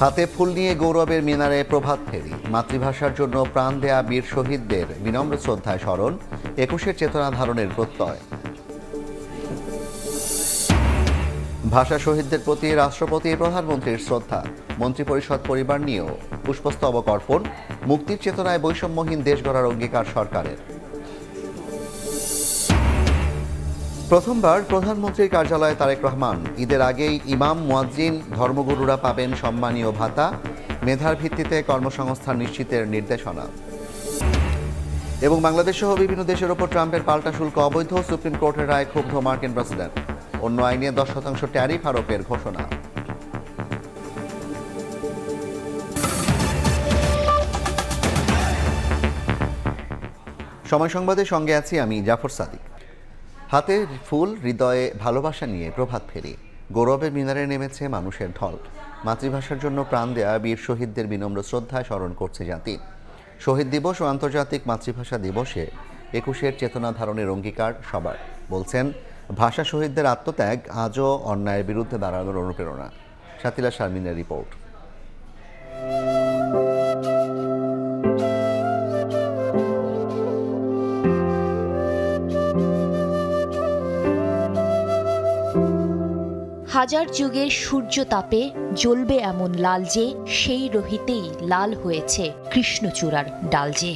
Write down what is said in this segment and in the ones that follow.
হাতে ফুল নিয়ে গৌরবের মিনারে প্রভাত ফেরি। মাতৃভাষার জন্য প্রাণ দেয়া বীর শহীদদের বিনম্র শ্রদ্ধায় স্মরণ, ২১-এর চেতনা ধারণের প্রত্যয়। ভাষা শহীদদের প্রতি রাষ্ট্রপতি প্রধানমন্ত্রীর শ্রদ্ধা, মন্ত্রিপরিষদ পরিবার নিয়েও পুষ্পস্তবক অর্পণ। মুক্তির চেতনায় বৈষম্যহীন দেশ গড়ার অঙ্গীকার সরকারের। প্রথমবার প্রধানমন্ত্রীর কার্যালয়ে তারেক রহমান। ঈদের আগেই ইমাম, মুয়াজ্জিন, ধর্মগুরুরা পাবেন সম্মানীয় ভাতা। মেধার ভিত্তিতে কর্মসংস্থান নিশ্চিতের নির্দেশনা। এবং বাংলাদেশ সহ বিভিন্ন দেশের ওপর ট্রাম্পের পাল্টা শুল্ক অবৈধ, সুপ্রিম কোর্টের রায় ক্ষুব্ধ মার্কিন প্রেসিডেন্ট। অন্য আইনে 10% ট্যারিফ আরোপের ঘোষণা। সময় সংবাদের সঙ্গে আছি আমি জাফর সাদিক। হাতে ফুল, হৃদয়ে ভালোবাসা নিয়ে প্রভাত ফেরি। গৌরবের মিনারে নেমেছে মানুষের ঢল। মাতৃভাষার জন্য প্রাণ দেয়া বীর শহীদদের বিনম্র শ্রদ্ধায় স্মরণ করছে জাতি। শহীদ দিবস ও আন্তর্জাতিক মাতৃভাষা দিবসে ২১-এর চেতনা ধারণের অঙ্গীকার সবার। বলছেন, ভাষা শহীদদের আত্মত্যাগ আজও অন্যায়ের বিরুদ্ধে দাঁড়ানোর অনুপ্রেরণা। শাতিলা শারমিনের রিপোর্ট। হাজার যুগের সূর্য তাপে জ্বলবে এমন লাল যে, সেই রহিতেই লাল হয়েছে কৃষ্ণচূড়ার ডাল যে।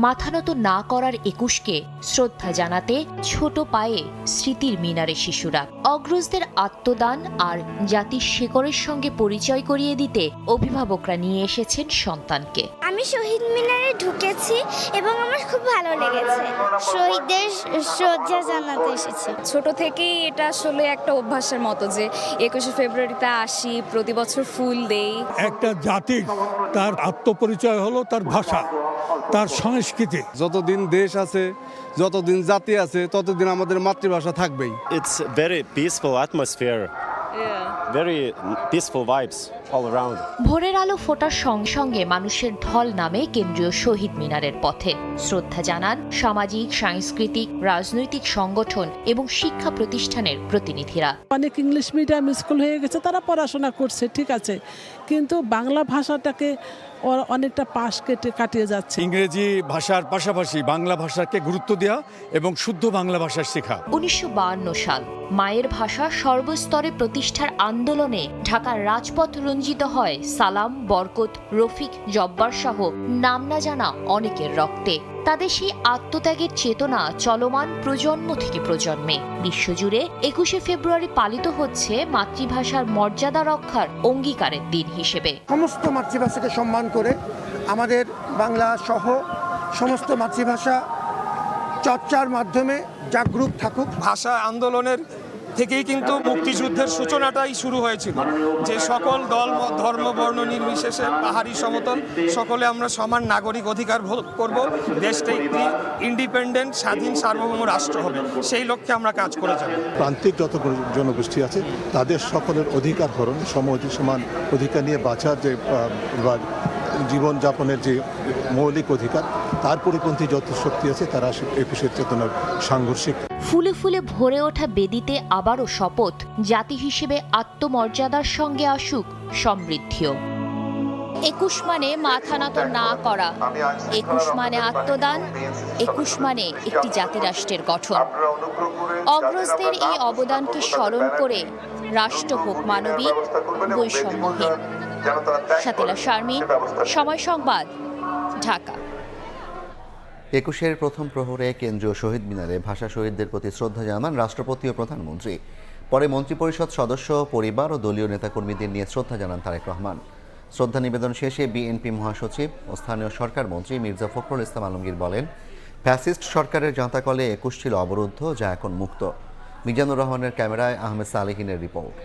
মাথানত না করার ২১কে শ্রদ্ধা জানাতে ছোট পায়ে স্মৃতির মিনারে শিশুরা। অগ্রজদের আত্মদান আর জাতির শেকড়ের সঙ্গে পরিচয় করিয়ে দিতে অভিভাবকরা নিয়ে এসেছেন সন্তানকে। আমি শহীদ মিনারে ঢুকেছি এবং আমার খুব ভালো লেগেছে। শহীদদের শ্রদ্ধা জানাতে এসেছি। ছোট থেকেই এটা আসলে একটা অভ্যাসের মতো যে ২১শে ফেব্রুয়ারিতে আসি, প্রতি বছর ফুল দেই। একটা জাতির তার আত্মপরিচয় হলো তার ভাষা, তার সংস্কৃতি। যতদিন দেশ আছে, যতদিন জাতি আছে, ততদিন আমাদের মাতৃভাষা থাকবেই। It's very peaceful atmosphere. Very peaceful vibes all around. ভোরের আলো ফোটার সঙ্গে সঙ্গে মানুষের ঢল নামে কেন্দ্রীয় শহীদ মিনারের পথে। শ্রদ্ধা জানান সামাজিক, সাংস্কৃতিক, রাজনৈতিক সংগঠন এবং শিক্ষা প্রতিষ্ঠানের প্রতিনিধিরা। অনেক ইংলিশ মিডিয়াম স্কুল হয়ে গেছে, তারা পড়াশোনা করছে, ঠিক আছে, কিন্তু বাংলা ভাষাটাকে অনেকটা পাশ কাটিয়ে যাচ্ছে। ইংরেজি ভাষার পাশাপাশি বাংলা ভাষাকে গুরুত্ব দেওয়া এবং শুদ্ধ বাংলা ভাষা শেখা। ১৯৫২ সাল মায়ের ভাষা সর্বস্তরে প্রতিষ্ঠার আন্দোলনে ঢাকার রাজপথ রঞ্জিত হয় সালাম, বরকত, রফিক, জব্বার সহ নাম না জানা অনেকের রক্তে। তাদের সেই আত্মত্যাগের চেতনা চলমান প্রজন্ম থেকে প্রজন্মে। বিশ্বজুড়ে ২১শে ফেব্রুয়ারি পালিত হচ্ছে মাতৃভাষার মর্যাদা রক্ষার অঙ্গীকারের দিন হিসেবে। সমস্ত মাতৃভাষাকে সম্মান করে আমাদের বাংলা সহ সমস্ত মাতৃভাষা চর্চার মাধ্যমে জাগরুক থাকুক। ভাষা আন্দোলনের থেকেই কিন্তু মুক্তিযুদ্ধের সূচনাটাই শুরু হয়েছিল, যে সকল দল, ধর্ম, বর্ণ নির্বিশেষে পাহাড়ি সমতল সকলে আমরা সমান নাগরিক অধিকার ভোগ করব, দেশটা একটি ইন্ডিপেন্ডেন্ট স্বাধীন সার্বভৌম রাষ্ট্র হবে, সেই লক্ষ্যে আমরা কাজ করে যাব। প্রান্তিক যত জনগোষ্ঠী আছে তাদের সকলের অধিকার হরণ, সমান অধিকার নিয়ে বাঁচার যে জীবনযাপনের যে মৌলিক অধিকার, তার পরিপন্থী যত শক্তি আছে তারা ২১-এর চেতনার সাংঘর্ষিক। ফুলে ফুলে ভরে ওঠা বেদিতে আবারও শপথ, জাতি হিসেবে আত্মমর্যাদার সঙ্গে আসুক সমৃদ্ধিও। ২১ মানে মাথা নত না করা, ২১ মানে আত্মদান, ২১ মানে একটি জাতিরাষ্ট্রের গঠন। অগ্রজদের এই অবদানকে স্মরণ করে রাষ্ট্র হোক মানবিক, বৈষম্যহীন। শাতিলা শারমিন, সময় সংবাদ, ঢাকা। ২১-এর প্রথম প্রহরে কেন্দ্রীয় শহীদ মিনারে ভাষা শহীদদের প্রতি শ্রদ্ধা জানান রাষ্ট্রপতি ও প্রধানমন্ত্রী। পরে মন্ত্রিপরিষদ সদস্য, পরিবার ও দলীয় নেতাকর্মীদের নিয়ে শ্রদ্ধা জানান তারেক রহমান। শ্রদ্ধা নিবেদন শেষে বিএনপি মহাসচিব ও স্থানীয় সরকার মন্ত্রী মির্জা ফখরুল ইসলাম আলমগীর বলেন, ফ্যাসিস্ট সরকারের জাঁতাকলে ২১ ছিল অবরুদ্ধ, যা এখন মুক্ত। মিজানুর রহমানের ক্যামেরায় আহমেদ সালেহিনের রিপোর্ট।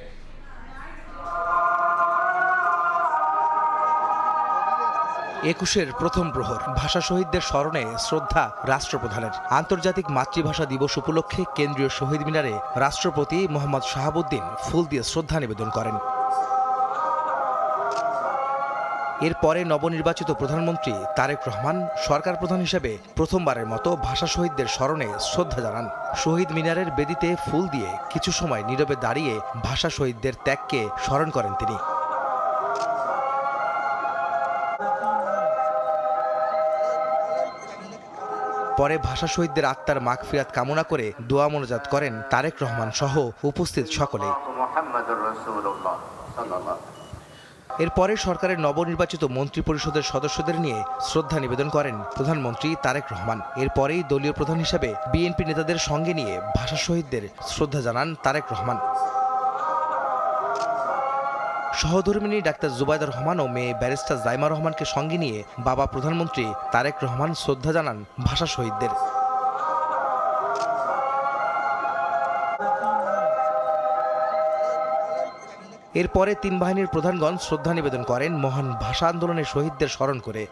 ২১-এর প্রথম প্রহর, ভাষা শহীদদের স্মরণে শ্রদ্ধা রাষ্ট্রপ্রধানের। আন্তর্জাতিক মাতৃভাষা দিবস উপলক্ষে কেন্দ্রীয় শহীদ মিনারে রাষ্ট্রপতি মোহাম্মদ শাহাবুদ্দিন ফুল দিয়ে শ্রদ্ধা নিবেদন করেন। এরপরে নবনির্বাচিত প্রধানমন্ত্রী তারেক রহমান সরকার প্রধান হিসেবে প্রথমবারের মতো ভাষা শহীদদের স্মরণে শ্রদ্ধা জানান। শহীদ মিনারের বেদিতে ফুল দিয়ে কিছু সময় নীরবে দাঁড়িয়ে ভাষা শহীদদের ত্যাগকে স্মরণ করেন তিনি। পরে ভাষা শহীদদের আত্মার মাগফিরাত কামনা করে দোয়া মোনাজাত করেন তারেক রহমান সহ উপস্থিত সকলে। এরপরে সরকারের নবনির্বাচিত মন্ত্রিপরিষদের সদস্যদের নিয়ে শ্রদ্ধা নিবেদন করেন প্রধানমন্ত্রী তারেক রহমান। এরপরেই দলীয় প্রধান হিসেবে বিএনপি নেতাদের সঙ্গে নিয়ে ভাষা শহীদদের শ্রদ্ধা জানান তারেক রহমান। সহধর্মিনী ডাক্তার জুবাইদা রহমান ও মেয়ে ব্যারিস্টার জাইমা রহমানকে সঙ্গে নিয়ে বাবা প্রধানমন্ত্রী তারেক রহমান শ্রদ্ধা জানান ভাষা শহীদদের। এরপরে তিন বাহিনীর প্রধানগণ শ্রদ্ধা নিবেদন করেন মহান ভাষা আন্দোলনের শহীদদের স্মরণ করে।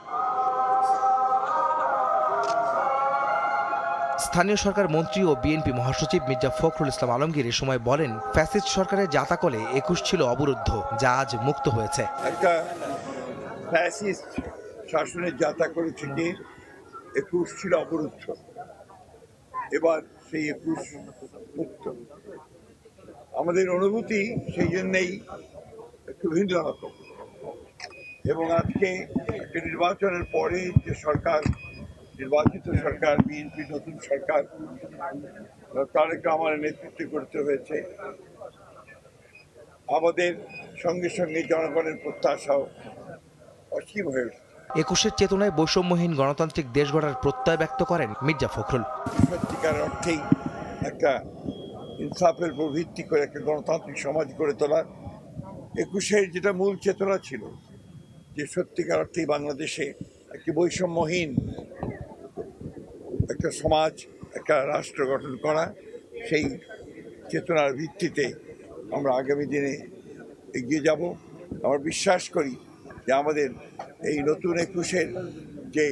স্থানীয় সরকার মন্ত্রী ও বিএনপি মহাসচিব মির্জা ফখরুল ইসলাম আলমগীর এ সময় বলেন, ফ্যাসিস্ট সরকারের জাতাকলে ২১ ছিল অবরুদ্ধ, যা আজ মুক্ত হয়েছে। একটা ফ্যাসিস্ট শাসনের জাতাকলে থেকে ২১ ছিল অবরুদ্ধ, এবার সেই ২১ মুক্ত। আমাদের অনুভূতি সেই জন্যেই একটু ভিন্ন রকম। এবং আজকে একটা নির্বাচনের পরে যে সরকার, নির্বাচিত সরকার, বিএনপি নতুন সরকার, তারেক রহমানের নেতৃত্বে করতে হয়েছে, আমাদের সঙ্গে সঙ্গে জনগণের প্রত্যাশাও অসীম হয়ে উঠেছে। ২১-এর চেতনায় বৈষম্যহীন গণতান্ত্রিক দেশ গড়ার প্রত্যয় ব্যক্ত করেন মির্জা ফখরুল। সত্যিকার অর্থেই একটা ইনসাফের উপর ভিত্তি করে একটা গণতান্ত্রিক সমাজ গড়ে তোলা ২১-এর যেটা মূল চেতনা ছিল, যে সত্যিকার অর্থেই বাংলাদেশে একটি বৈষম্যহীন একটা সমাজ, একটা রাষ্ট্র গঠন করা, সেই চেতনার ভিত্তিতে আমরা আগামী দিনে এগিয়ে যাব। আমরা বিশ্বাস করি যে আমাদের এই নতুন ২১-এর যে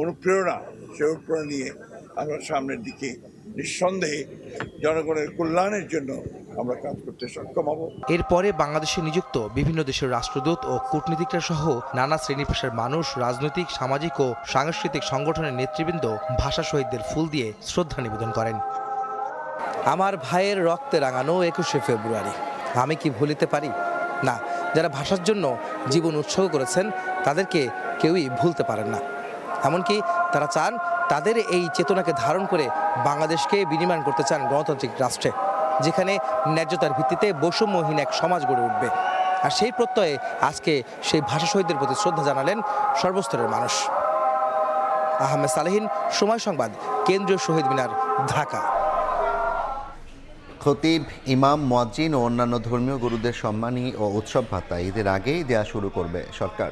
অনুপ্রেরণা, সে অনুপ্রেরণা নিয়ে আমরা সামনের দিকে নিঃসন্দেহে জনগণের কল্যাণের জন্য আমরা কাজ করতে সক্ষম হব। এরপরে বাংলাদেশে নিযুক্ত বিভিন্ন দেশের রাষ্ট্রদূত ও কূটনীতিকরা সহ নানা শ্রেণী পেশার মানুষ, রাজনৈতিক, সামাজিক ও সাংস্কৃতিক সংগঠনের নেতৃবৃন্দ ভাষা শহীদদের ফুল দিয়ে শ্রদ্ধা নিবেদন করেন। আমার ভাইয়ের রক্তে রাঙানো ২১শে ফেব্রুয়ারি আমি কি ভুলিতে পারি? না, যারা ভাষার জন্য জীবন উৎসর্গ করেছেন তাদেরকে কেউই ভুলতে পারেন না। এমনকি তারা চান তাদের এই চেতনাকে ধারণ করে বাংলাদেশকে বিনির্মাণ করতে চান গণতান্ত্রিক রাষ্ট্রে, যেখানে ন্যায্যতার ভিত্তিতে বৈষম্যহীন এক সমাজ গড়ে উঠবে। আর সেই প্রত্যয়ে আজকে সেই ভাষা শহীদদের প্রতি শ্রদ্ধা জানালেন সর্বস্তরের মানুষ। আহমেদ সালেহিন, সময় সংবাদ, কেন্দ্রীয় শহীদ মিনার, ঢাকা। খতিব, ইমাম, মুয়াজ্জিন ও অন্যান্য ধর্মীয় গুরুদের সম্মানী ও উৎসব ভাতা ঈদের আগেই দেয়া শুরু করবে সরকার।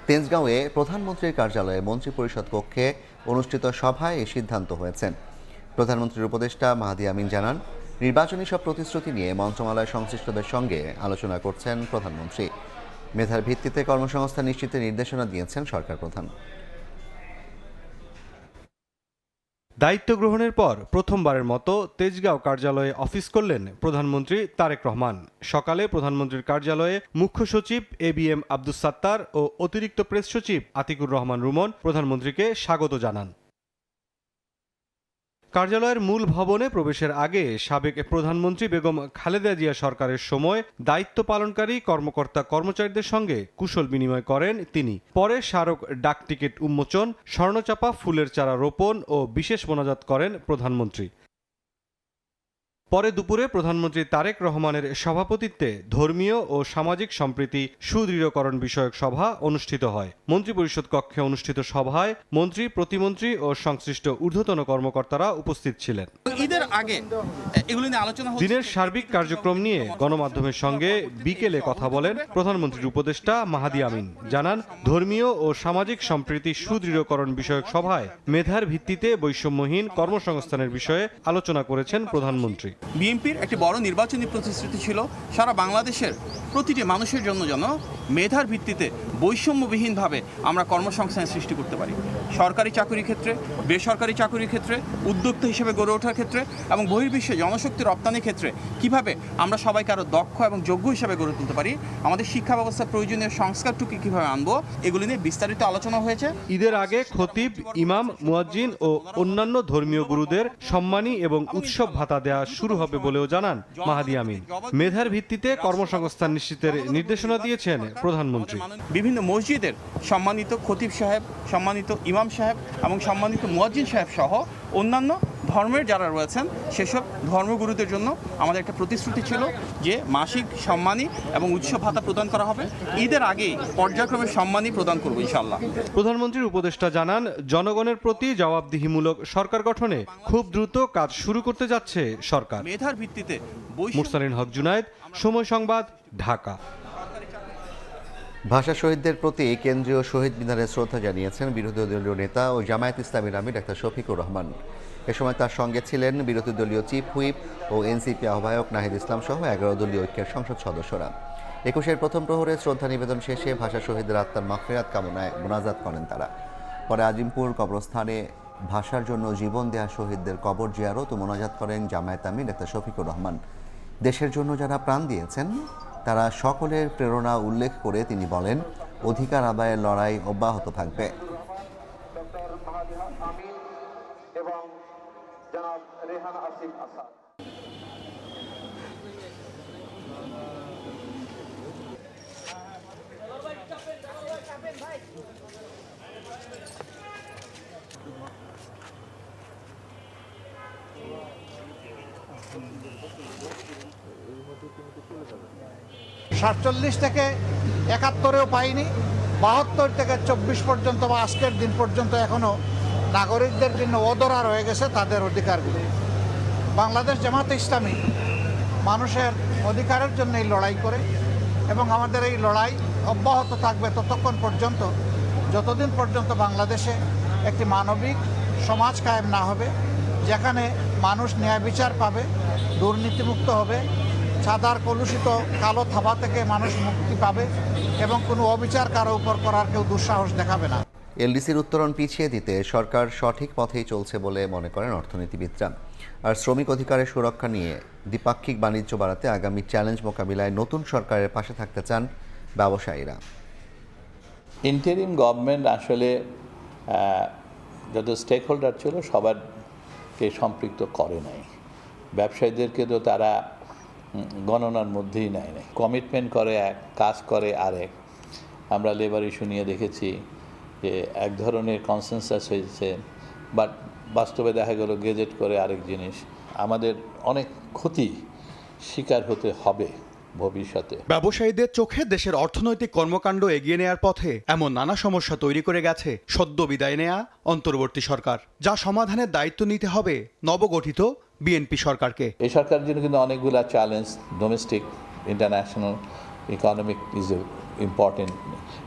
তেজগাঁওয়ে প্রধানমন্ত্রীর কার্যালয়ে মন্ত্রিপরিষদ কক্ষে অনুষ্ঠিত সভায় এই সিদ্ধান্ত হয়েছে। প্রধানমন্ত্রীর উপদেষ্টা মাহাদি আমিন জানান, নির্বাচনী সব প্রতিশ্রুতি নিয়ে মন্ত্রণালয় সংশ্লিষ্টদের সঙ্গে আলোচনা করছেন প্রধানমন্ত্রী। মেধার ভিত্তিতে কর্মসংস্থান নিশ্চিতের নির্দেশনা দিয়েছেন সরকার প্রধান। দায়িত্ব গ্রহণের পর প্রথমবারের মতো তেজগাঁও কার্যালয়ে অফিস করলেন প্রধানমন্ত্রী তারেক রহমান। সকালে প্রধানমন্ত্রীর কার্যালয়ে মুখ্য সচিব ABM আব্দুস সাত্তার ও অতিরিক্ত প্রেস সচিব আতিকুর রহমান রুমন প্রধানমন্ত্রীকে স্বাগত জানান। কার্যালয়ের মূল ভবনে প্রবেশের আগে সাবেক প্রধানমন্ত্রী বেগম খালেদা জিয়া সরকারের সময় দায়িত্ব পালনকারী কর্মকর্তা কর্মচারীদের সঙ্গে কুশল বিনিময় করেন তিনি। পরে স্মারক ডাক টিকিট উন্মোচন, স্বর্ণচাপা ফুলের চারা রোপণ ও বিশেষ মোনাজাত করেন প্রধানমন্ত্রী। পরে দুপুরে প্রধানমন্ত্রী তারেক রহমানের সভাপতিত্বে ধর্মীয় ও সামাজিক সম্প্রীতি সুদৃঢ়করণ বিষয়ক সভা অনুষ্ঠিত হয়। মন্ত্রিপরিষদ কক্ষে অনুষ্ঠিত সভায় মন্ত্রী, প্রতিমন্ত্রী ও সংশ্লিষ্ট ঊর্ধ্বতন কর্মকর্তারা উপস্থিত ছিলেন। ঈদের আগে এগুলো নিয়ে আলোচনা হচ্ছে। দিনের সার্বিক কার্যক্রম নিয়ে গণমাধ্যমের সঙ্গে বিকেলে কথা বলেন প্রধানমন্ত্রীর উপদেষ্টা মাহাদি আমিন। জানান, ধর্মীয় ও সামাজিক সম্প্রীতি সুদৃঢ়করণ বিষয়ক সভায় মেধার ভিত্তিতে বৈষম্যহীন কর্মসংস্থানের বিষয়ে আলোচনা করেছেন প্রধানমন্ত্রী। বিএনপির একটি বড় নির্বাচনী প্রতিশ্রুতি ছিল সারা বাংলাদেশের প্রতিটি মানুষের জন্য যেন মেধার ভিত্তিতে বৈষম্যবিহীনভাবে আমরা কর্মসংস্থান সৃষ্টি করতে পারি। সরকারি চাকরির ক্ষেত্রে, বেসরকারি চাকরির ক্ষেত্রে, উদ্যোক্তা হিসেবে গড়ে ওঠার ক্ষেত্রে এবং বহির্বিশ্বে জনশক্তি রপ্তানির ক্ষেত্রে কিভাবে আমরা সবাইকে আরও দক্ষ এবং যোগ্য হিসেবে গড়ে তুলতে পারি, আমাদের শিক্ষা ব্যবস্থার প্রয়োজনীয় সংস্কারটুকু কীভাবে আনবো, এগুলি নিয়ে বিস্তারিত আলোচনা হয়েছে। ঈদের আগে খতিব, ইমাম, মুয়াজ্জিন ও অন্যান্য ধর্মীয় গুরুদের সম্মানী এবং উৎসব ভাতা দেওয়া শুরু হবে বলেও জানান মাহাদি আমিন। মেধার ভিত্তিতে কর্মসংস্থান নিশ্চিতের নির্দেশনা দিয়েছেন প্রধানমন্ত্রী। বিভিন্ন মসজিদের সম্মানিত খতিব সাহেব, সম্মানিত ইমাম সাহেব এবং সম্মানিত মুয়াজ্জিন সাহেব সহ অন্যান্য ধর্মের যারা রয়েছেন সেসব ধর্মগুরুদের জন্য আমাদের একটা প্রতিশ্রুতি ছিল যে মাসিক সম্মানী এবং উৎসব ভাতা প্রদান করা হবে। ঈদের আগেই পর্যায়ক্রমে সম্মানী প্রদান করব ইনশাআল্লাহ। প্রধানমন্ত্রীর উপদেষ্টা জানান, জনগণের প্রতি জবাবদিহিমূলক সরকার গঠনে খুব দ্রুত কাজ শুরু করতে যাচ্ছে সরকার। মেধার ভিত্তিতে মুরসালিন হক জুনায়েদ, সময় সংবাদ, ঢাকা। ভাষা শহীদদের প্রতি কেন্দ্রীয় শহীদ মিনারে শ্রদ্ধা জানিয়েছেন বিরোধী দলীয় নেতা ও জামায়াত ইসলামীর আমির ডাক্তার শফিকুর রহমান। এ সময় তার সঙ্গে ছিলেন বিরোধী দলীয় চিফ হুইপ ও এনসিপি আহ্বায়ক নাহিদ ইসলাম সহ 11 দলীয় ঐক্যের সংসদ সদস্যরা। 21-এর প্রথম প্রহরে শ্রদ্ধা নিবেদন শেষে ভাষা শহীদদের আত্মার মাগফিরাত কামনায় মোনাজাত করেন তারা। পরে আজিমপুর কবরস্থানে ভাষার জন্য জীবন দেয়া শহীদদের কবর জিয়ারত ও মোনাজাত করেন জামায়াত আমির ডাক্তার শফিকুর রহমান। দেশের জন্য যারা প্রাণ দিয়েছেন তারা সকলের প্রেরণা উল্লেখ করে তিনি বলেন, অধিকার আদায়ের লড়াই অব্যাহত থাকবে। সাতচল্লিশ থেকে 71-এও পাইনি, 72 থেকে 24 পর্যন্ত বা আজকের দিন পর্যন্ত এখনও নাগরিকদের জন্য অধরা রয়ে গেছে তাদের অধিকারগুলো। বাংলাদেশ জামায়াতে ইসলামী মানুষের অধিকারের জন্য এই লড়াই করে এবং আমাদের এই লড়াই অব্যাহত থাকবে ততক্ষণ পর্যন্ত যতদিন পর্যন্ত বাংলাদেশে একটি মানবিক সমাজ কায়েম না হবে, যেখানে মানুষ ন্যায় বিচার পাবে, দুর্নীতিমুক্ত হবে, সাদার কলুষিত কালো থাবা থেকে মানুষ মুক্তি পাবে এবং কোনো অবিচার কারো উপর করার কেউ দুঃসাহস দেখাবে না। এলডিসির উত্তরণ পিছিয়ে দিতে সরকার সঠিক পথেই চলছে বলে মনে করেন অর্থনীতিবিদরা। আর শ্রমিক অধিকারের সুরক্ষা নিয়ে দ্বিপাক্ষিক বাণিজ্য বাড়াতে আগামী চ্যালেঞ্জ মোকাবিলায় নতুন সরকারের পাশে থাকতে চান ব্যবসায়ীরা। ইন্টারিম গভর্নমেন্ট আসলে যত স্টেক হোল্ডার ছিল সবারকে সম্পৃক্ত করে নাই। ব্যবসায়ীদেরকে তো তারা গণনার মধ্যেই নেয় নাই। কমিটমেন্ট করে এক, কাজ করে আরেক। আমরা লেবার ইস্যু নিয়ে দেখেছি যে এক ধরনের কনসেনসাস হয়েছে, বাট বাস্তবে দেখা গেল গেজেট করে আরেক জিনিস। আমাদের অনেক ক্ষতি শিকার হতে হবে ভবিষ্যতে। ব্যবসায়ীদের চোখে দেশের অর্থনৈতিক কর্মকাণ্ড এগিয়ে নেয়ার পথে এমন নানা সমস্যা তৈরি করে গেছে সদ্য বিদায় নেয়া অন্তর্বর্তী সরকার, যা সমাধানের দায়িত্ব নিতে হবে নবগঠিত বিএনপি সরকারকে। এই সরকারের জন্য কিন্তু অনেকগুলো challenge, domestic, international, economic is a important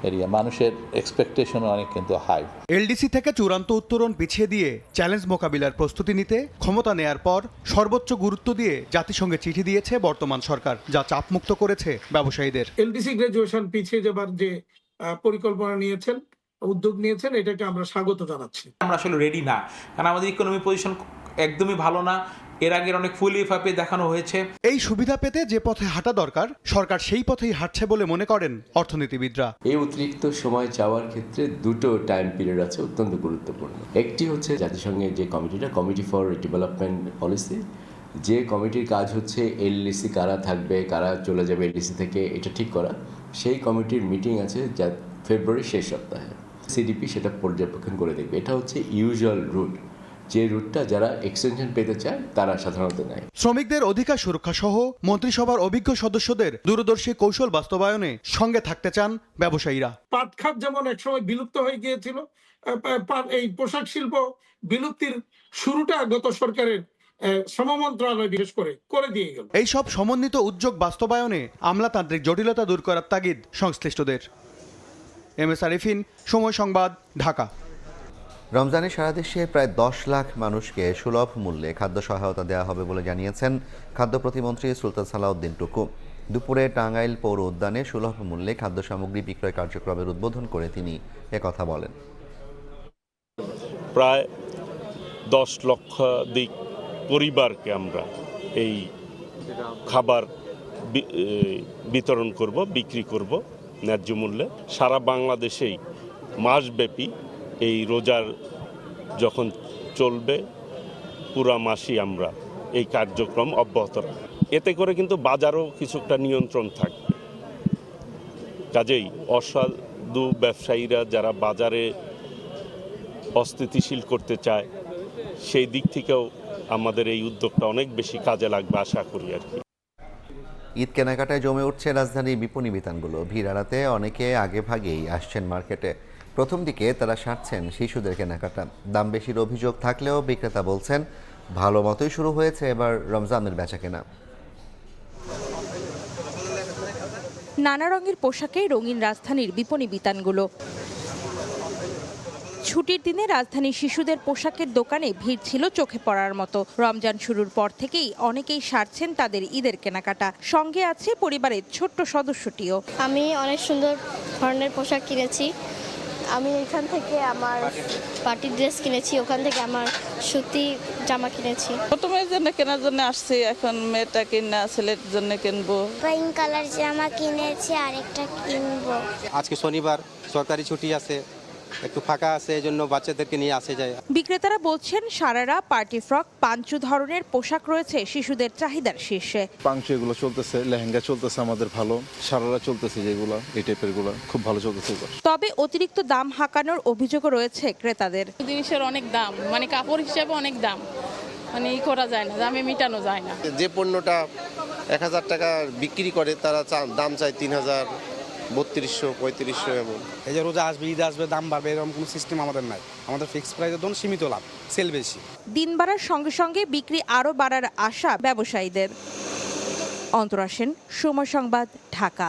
area. মানুষের এক্সপেকটেশনও অনেক কিন্তু হাই। এলডিসি থেকে চূড়ান্ত উত্তরণ পিছিয়ে দিয়ে চ্যালেঞ্জ মোকাবিলার প্রস্তুতি নিতে ক্ষমতা নেয়ার পর সর্বোচ্চ গুরুত্ব দিয়ে জাতিসংঘে চিঠি দিয়েছে বর্তমান সরকার, যা চাপমুক্ত করেছে ব্যবসায়ীদের। এলডিসি গ্রাজুয়েশন পিছিয়ে যাবার যে পরিকল্পনা নিয়েছেন, উদ্যোগ নিয়েছেন, এটাকে আমরা স্বাগত জানাচ্ছি। আমরা আসলে রেডি না, কারণ আমাদের ইকোনমি পজিশন একদমই ভালো না। এর আগের অনেক ফুল ইফাপে দেখানো হয়েছে। এই সুবিধা পেতে যে পথে হাঁটা দরকার সরকার সেই পথেই হাঁটছে বলে মনে করেন অর্থনীতিবিদরা। এই অতিরিক্ত সময় চাওয়ার ক্ষেত্রে দুটো টাইম পিরিয়ড আছে অত্যন্ত গুরুত্বপূর্ণ। একটি হচ্ছে জাতিসংঘের যে কমিটিটা, কমিটি ফর ডেভেলপমেন্ট পলিসি, যে কমিটির কাজ হচ্ছে এলডিসি কারা থাকবে, কারা চলে যাবে এলডিসি থেকে, এটা ঠিক করা। সেই কমিটির মিটিং আছে যা ফেব্রুয়ারির শেষ সপ্তাহে। সিডিপি সেটা পর্যবেক্ষণ করে দেখবে। এটা হচ্ছে ইউজুয়াল রুট, যে রুটটা যারা এক্সটেনশন পেতে চায় তারা সাধারণত নেয়। শ্রমিকদের অধিকার সুরক্ষা সহ মন্ত্রিসভার অভিজ্ঞ সদস্যদের দূরদর্শী কৌশল বাস্তবায়নে সঙ্গে থাকতে চান ব্যবসায়ীরা। পাট খাত যেমন একসময় বিলুপ্ত হয়ে গিয়েছিল, এই পোশাক শিল্প বিলুপ্তির শুরুটা গত সরকারের শ্রম মন্ত্রণালয় বিশেষ করে দিয়ে গেল। এই সব সমন্বিত উদ্যোগ বাস্তবায়নে আমলাতান্ত্রিক জটিলতা দূর করার তাগিদ সংশ্লিষ্টদের। এমএস আরিফিন, সময় সংবাদ, ঢাকা। রমজানে সারা দেশে প্রায় 10 লাখ মানুষকে সুলভ মূল্যে খাদ্য সহায়তা দেওয়া হবে বলে জানিয়েছেন খাদ্য প্রতিমন্ত্রী সুলতান সালাউদ্দিন টুকু। দুপুরে টাঙ্গাইল পৌর উদ্যানে সুলভ মূল্যে খাদ্য সামগ্রী বিক্রয় কার্যক্রমের উদ্বোধন করে তিনি একথা বলেন। প্রায় 10 লক্ষাধিক পরিবারকে আমরা এই খাবার বিতরণ করব, বিক্রি করব ন্যায্য মূল্যে। সারা বাংলাদেশেই মাসব্যাপী এই রোজার যখন চলবে পুরা মাসই আমরা এই কার্যক্রম অব্যাহত রাখব। এতে করে কিন্তু বাজারও কিছুটা নিয়ন্ত্রণ থাকবে। কাজেই অসাধু ব্যবসায়ীরা যারা বাজারে অস্থিতিশীল করতে চায় সেই দিক থেকেও আমাদের এই উদ্যোগটা অনেক বেশি কাজে লাগবে আশা করি আর কি। ঈদ কেনাকাটায় জমে উঠছে রাজধানীর বিপণী বিতানগুলো। ভিড় এড়াতে অনেকে আগে ভাগেই আসছেন মার্কেটে। প্রথম দিকে তারা সারছেন শিশুদের কেনাকাটা। দাম বেশির অভিযোগ থাকলেও বিক্রেতা বলছেন ভালো মতোই শুরু হয়েছে এবার রমজানের বেচাকেনা। নানা রঙের পোশাকে রঙিন রাজধানীর বিপণী বিতানগুলো। ছুটির দিনে রাজধানীর শিশুদের পোশাকের দোকানে ভিড় ছিল চোখে পড়ার মতো। রমজান শুরুর পর থেকেই অনেকেই সারছেন তাদের ঈদের কেনাকাটা। সঙ্গে আছে পরিবারের ছোট্ট সদস্যটিও। আমি অনেক সুন্দর ধরনের পোশাক কিনেছি। আমি এখান থেকে আমার পার্টি ড্রেস কিনেছি, ওখান থেকে আমার সুতি জামা কিনেছি। প্রথমের জন্য কেনার জন্য আসছি, এখন মেয়েটা কিনা ছেলের জন্য কিনবো। পিঙ্ক কালার জামা কিনেছি, আরেকটা কিনবো। আজকে শনিবার, সরকারি ছুটি আছে, একটু ফাঁকা আছে, এই জন্য বাচ্চাদেরকে নিয়ে আসে যায়। বিক্রেতারা বলছেন সারারা, পার্টি ফ্রক, পাঞ্চু ধরনের পোশাক রয়েছে শিশুদের চাহিদার শীর্ষে। পাঞ্চু এগুলো চলতেছে, লেহেঙ্গা চলতেছে আমাদের ভালো, সারারা চলতেছে, যেগুলো এই টাইপের গুলো খুব ভালো চলতেছে। তবে অতিরিক্ত দাম হাঁকানোর অভিযোগও রয়েছে ক্রেতাদের। জিনিসের অনেক দাম, মানে কাপড় হিসেবে অনেক দাম, মানে ই করা যায় না, দামে মেটানো যায় না। যে পণ্যটা 1000 টাকা বিক্রি করে তারা দাম চায় 3000, 3200, 3500 এমন। এই যে রোজা আসবে, ঈদ আসবে, দাম বাড়বে, এরকম কোনো সিস্টেম আমাদের নাই। আমাদের ফিক্সড প্রাইসের জন্য সীমিত লাভ, সেল বেশি। দিন বাড়ার সঙ্গে সঙ্গে বিক্রি আরও বাড়ার আশা ব্যবসায়ীদের। অন্তরা সেন, সময় সংবাদ, ঢাকা।